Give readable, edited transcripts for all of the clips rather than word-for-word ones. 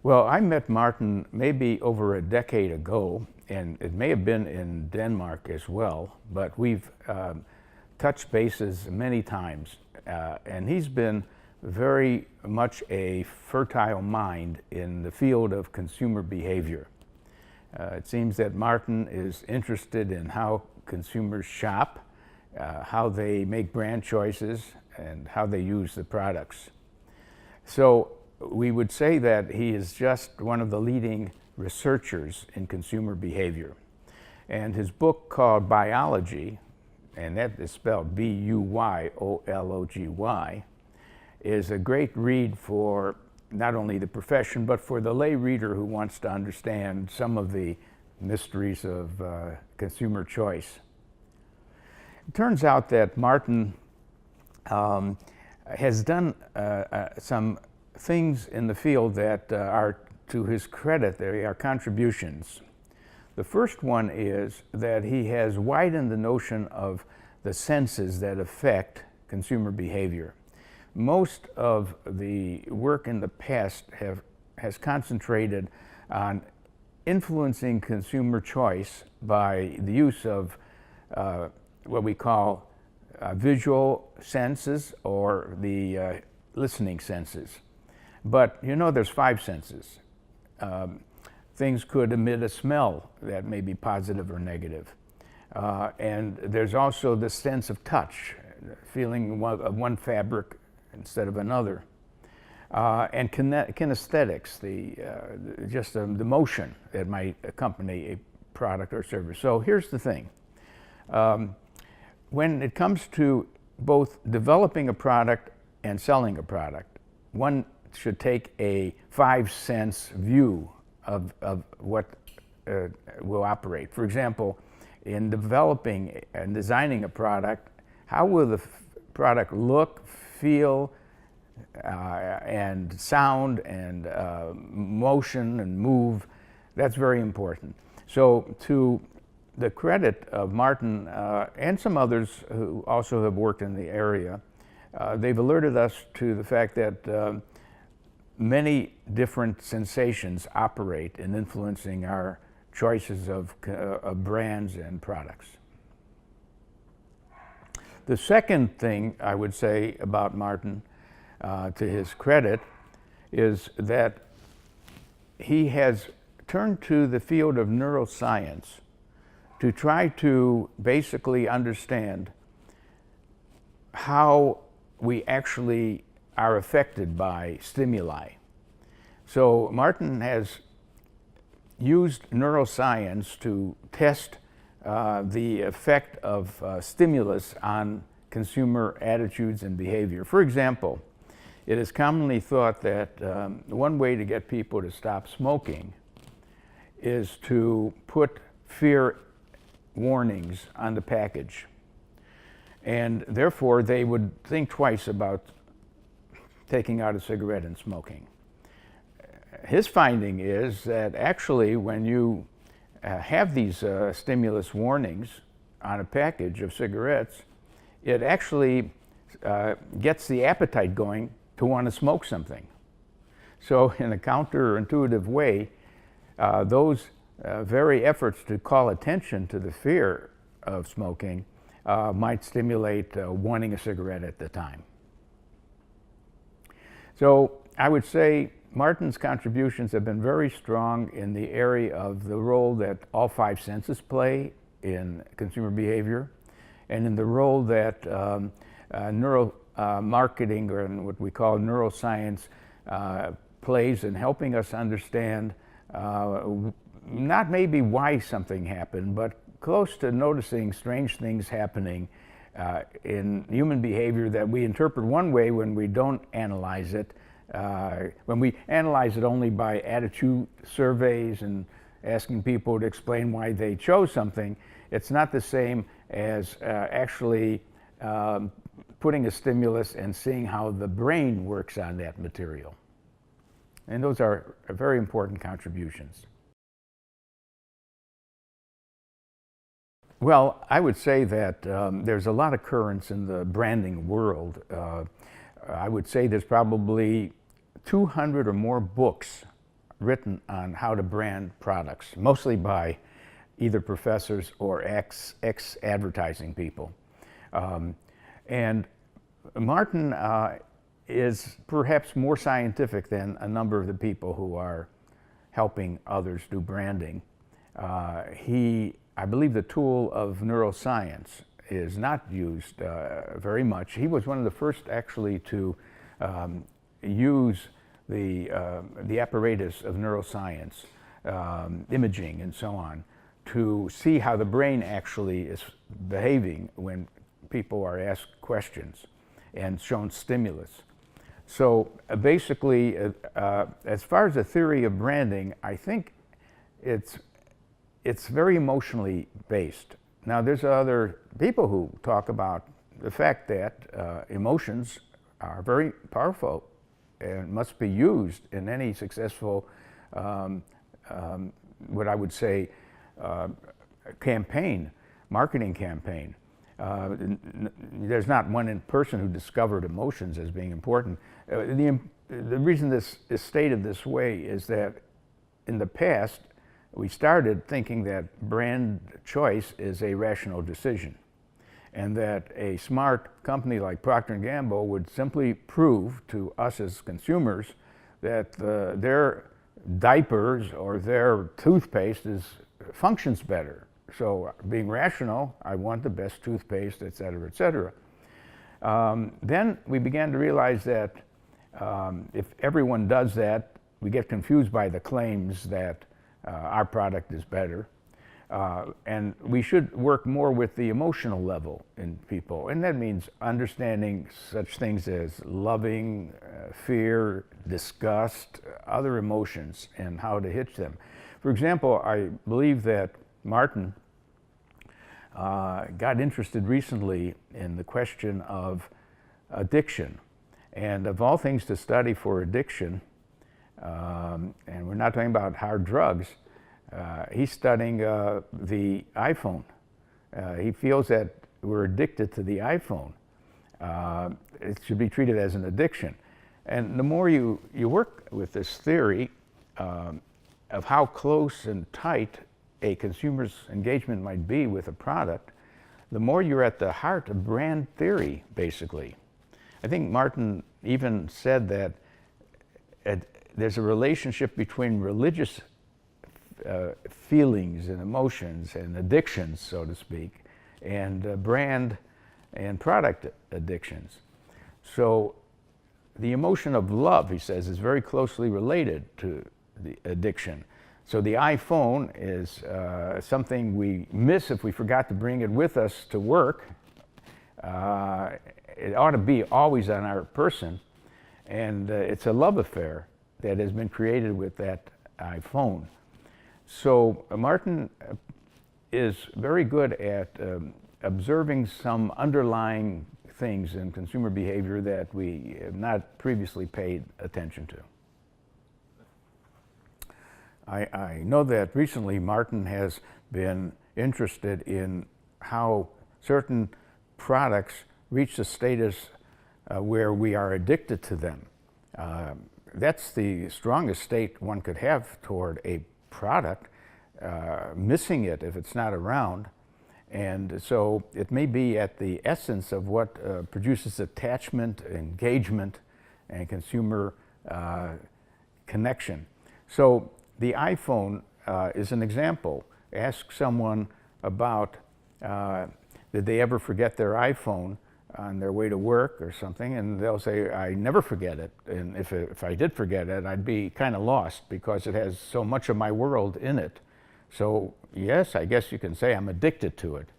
Well, I met Martin maybe over a decade ago, and it may have been in Denmark as well, but we've touched bases many times, and he's been very much a fertile mind in the field of consumer behavior. It seems that Martin is interested in how consumers shop, how they make brand choices, and how they use the products. So we would say that he is just one of the leading researchers in consumer behavior. And his book called Biology, and that is spelled B-U-Y-O-L-O-G-Y, is a great read for not only the profession, but for the lay reader who wants to understand some of the mysteries of consumer choice. It turns out that Martin has done some things in the field that are to his credit. They are contributions. The first one is that he has widened the notion of the senses that affect consumer behavior. Most of the work in the past has concentrated on influencing consumer choice by the use of what we call visual senses or the listening senses. But you know, there's 5 senses. Things could emit a smell that may be positive or negative. And there's also the sense of touch, feeling one fabric instead of another. And kinesthetics, the motion that might accompany a product or service. So here's the thing. When it comes to both developing a product and selling a product, one should take a 5-sense view of what will operate. For example, in developing and designing a product, how will the product look, feel, and sound, and motion and move? That's very important. So to the credit of Martin and some others who also have worked in the area, they've alerted us to the fact that many different sensations operate in influencing our choices of brands and products. The second thing I would say about Martin, to his credit, is that he has turned to the field of neuroscience to try to basically understand how we actually are affected by stimuli. So Martin has used neuroscience to test the effect of stimulus on consumer attitudes and behavior. For example, it is commonly thought that one way to get people to stop smoking is to put fear warnings on the package. And therefore, they would think twice about taking out a cigarette and smoking. His finding is that actually when you have these stimulus warnings on a package of cigarettes, it actually gets the appetite going to want to smoke something. So in a counterintuitive way, those very efforts to call attention to the fear of smoking might stimulate wanting a cigarette at the time. So I would say Martin's contributions have been very strong in the area of the role that all 5 senses play in consumer behavior, and in the role that neuromarketing, or what we call neuroscience, plays in helping us understand not maybe why something happened, but close to noticing strange things happening in human behavior that we interpret one way when we don't analyze it. When we analyze it only by attitude surveys and asking people to explain why they chose something, it's not the same as actually putting a stimulus and seeing how the brain works on that material. And those are very important contributions. Well, I would say that there's a lot of currents in the branding world. I would say there's probably 200 or more books written on how to brand products, mostly by either professors or ex-advertising people. And Martin is perhaps more scientific than a number of the people who are helping others do branding. I believe the tool of neuroscience is not used very much. He was one of the first actually to use the apparatus of neuroscience, imaging and so on, to see how the brain actually is behaving when people are asked questions and shown stimulus. So basically, as far as the theory of branding, I think it's very emotionally based. Now, there's other people who talk about the fact that emotions are very powerful and must be used in any successful, what I would say, campaign, marketing campaign. There's not one person who discovered emotions as being important. The reason this is stated this way is that in the past, we started thinking that brand choice is a rational decision, and that a smart company like Procter & Gamble would simply prove to us as consumers that their diapers or their toothpaste functions better. So being rational, I want the best toothpaste, et cetera, et cetera. Then we began to realize that if everyone does that, we get confused by the claims that our product is better. And we should work more with the emotional level in people. And that means understanding such things as loving, fear, disgust, other emotions, and how to hitch them. For example, I believe that Martin got interested recently in the question of addiction. And of all things to study for addiction, and we're not talking about hard drugs, he's studying the iPhone. He feels that we're addicted to the iPhone. It should be treated as an addiction. And the more you work with this theory of how close and tight a consumer's engagement might be with a product, the more you're at the heart of brand theory, basically. I think Martin even said that there's a relationship between religious feelings and emotions and addictions, so to speak, and brand and product addictions. So the emotion of love, he says, is very closely related to the addiction. So the iPhone is something we miss if we forgot to bring it with us to work. It ought to be always on our person, and it's a love affair that has been created with that iPhone. So Martin is very good at observing some underlying things in consumer behavior that we have not previously paid attention to. I know that recently Martin has been interested in how certain products reach a status where we are addicted to them. That's the strongest state one could have toward a product, missing it if it's not around. And so it may be at the essence of what produces attachment, engagement, and consumer connection. So the iPhone is an example. Ask someone about did they ever forget their iPhone on their way to work or something, and they'll say, I never forget it. And if I did forget it, I'd be kind of lost because it has so much of my world in it. So yes, I guess you can say I'm addicted to it.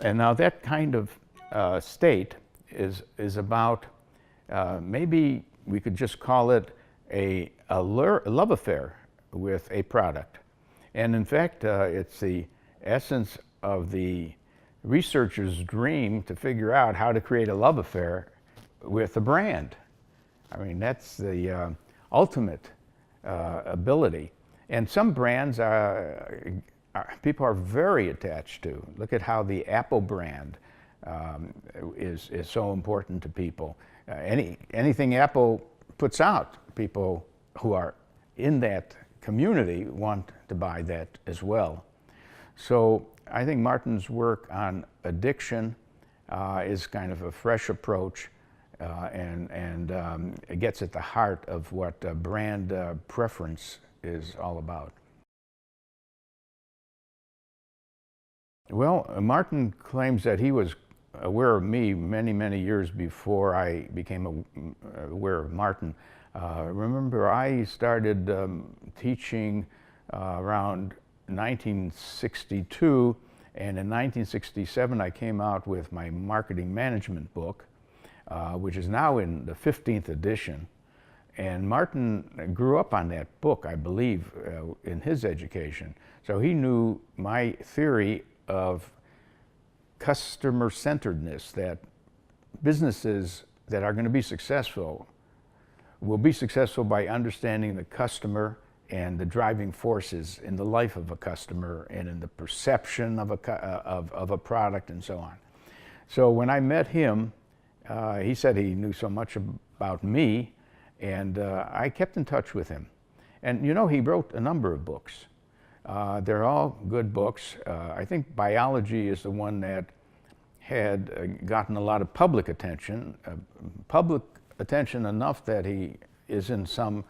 And now that kind of state is about, maybe we could just call it a love affair with a product. And in fact, it's the essence of the researcher's dream to figure out how to create a love affair with a brand. I mean, that's the ultimate ability. And some brands people are very attached to. Look at how the Apple brand is so important to people. Anything Apple puts out, people who are in that community want to buy that as well. So I think Martin's work on addiction is kind of a fresh approach, and it gets at the heart of what brand preference is all about. Well, Martin claims that he was aware of me many, many years before I became aware of Martin. Remember, I started teaching around 1962, and in 1967 I came out with my marketing management book, which is now in the 15th edition. And Martin grew up on that book, I believe, in his education. So he knew my theory of customer-centeredness, that businesses that are going to be successful will be successful by understanding the customer and the driving forces in the life of a customer and in the perception of a product and so on. So when I met him, he said he knew so much about me, and I kept in touch with him. And you know, he wrote a number of books. They're all good books. I think biology is the one that had gotten a lot of public attention enough that he is in some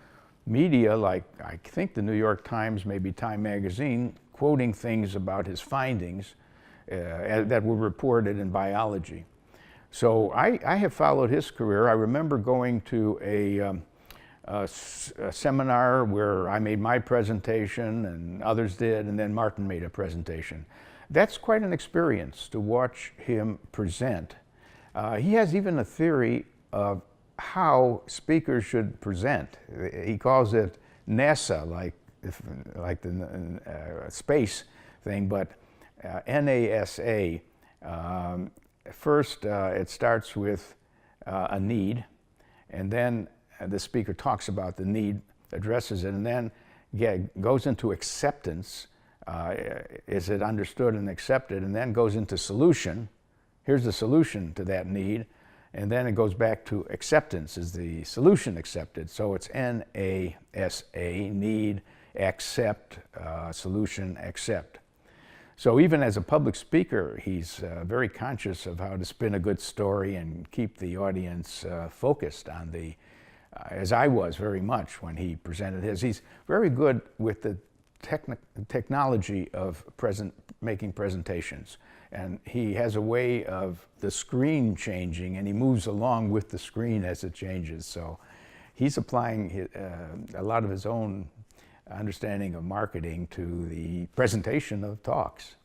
media, like I think the New York Times, maybe Time Magazine, quoting things about his findings that were reported in biology. So I have followed his career. I remember going to a seminar where I made my presentation and others did, and then Martin made a presentation. That's quite an experience to watch him present. He has even a theory of how speakers should present. He calls it NASA, like the space thing, but NASA. First, it starts with a need, and then the speaker talks about the need, addresses it, and then goes into acceptance. Is it understood and accepted? And then goes into solution. Here's the solution to that need. And then it goes back to acceptance. Is the solution accepted? So it's NASA, need, accept, solution, accept. So even as a public speaker, he's very conscious of how to spin a good story and keep the audience focused on the, as I was very much when he presented his. He's very good with the technology of making presentations. And he has a way of the screen changing, and he moves along with the screen as it changes. So he's applying a lot of his own understanding of marketing to the presentation of talks.